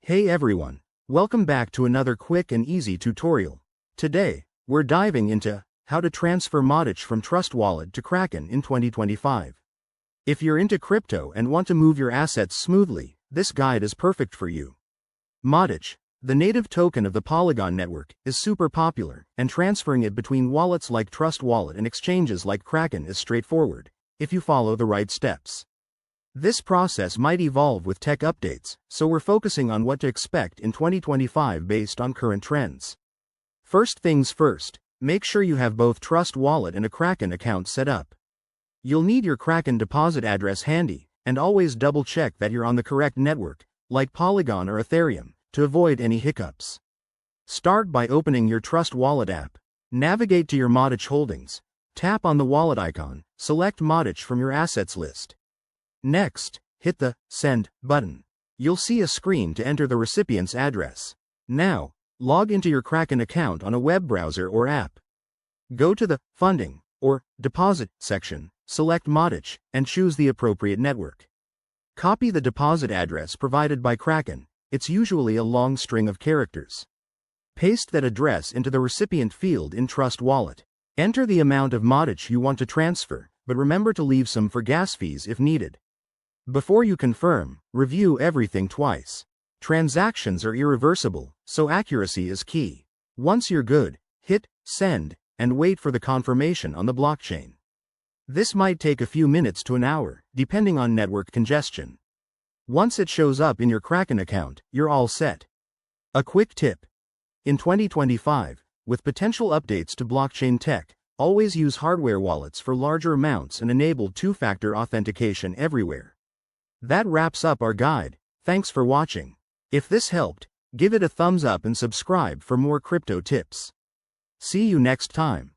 Hey everyone, welcome back to another quick and easy tutorial. Today, we're diving into how to transfer Matic from Trust Wallet to Kraken in 2025. If you're into crypto and want to move your assets smoothly, this guide is perfect for you. Matic, the native token of the Polygon network, is super popular, and transferring it between wallets like Trust Wallet and exchanges like Kraken is straightforward, if you follow the right steps. This process might evolve with tech updates, so we're focusing on what to expect in 2025 based on current trends. First things first, make sure you have both Trust Wallet and a Kraken account set up. You'll need your Kraken deposit address handy, and always double-check that you're on the correct network, like Polygon or Ethereum, to avoid any hiccups. Start by opening your Trust Wallet app. Navigate to your Matic holdings. Tap on the wallet icon, select Matic from your assets list. Next, hit the Send button. You'll see a screen to enter the recipient's address. Now, log into your Kraken account on a web browser or app. Go to the Funding or Deposit section, select Matic, and choose the appropriate network. Copy the deposit address provided by Kraken. It's usually a long string of characters. Paste that address into the recipient field in Trust Wallet. Enter the amount of Matic you want to transfer, but remember to leave some for gas fees if needed. Before you confirm, review everything twice. Transactions are irreversible, so accuracy is key. Once you're good, hit Send, and wait for the confirmation on the blockchain. This might take a few minutes to an hour, depending on network congestion. Once it shows up in your Kraken account, you're all set. A quick tip. In 2025, with potential updates to blockchain tech, always use hardware wallets for larger amounts and enable two-factor authentication everywhere. That wraps up our guide. Thanks for watching. If this helped, give it a thumbs up and subscribe for more crypto tips. See you next time.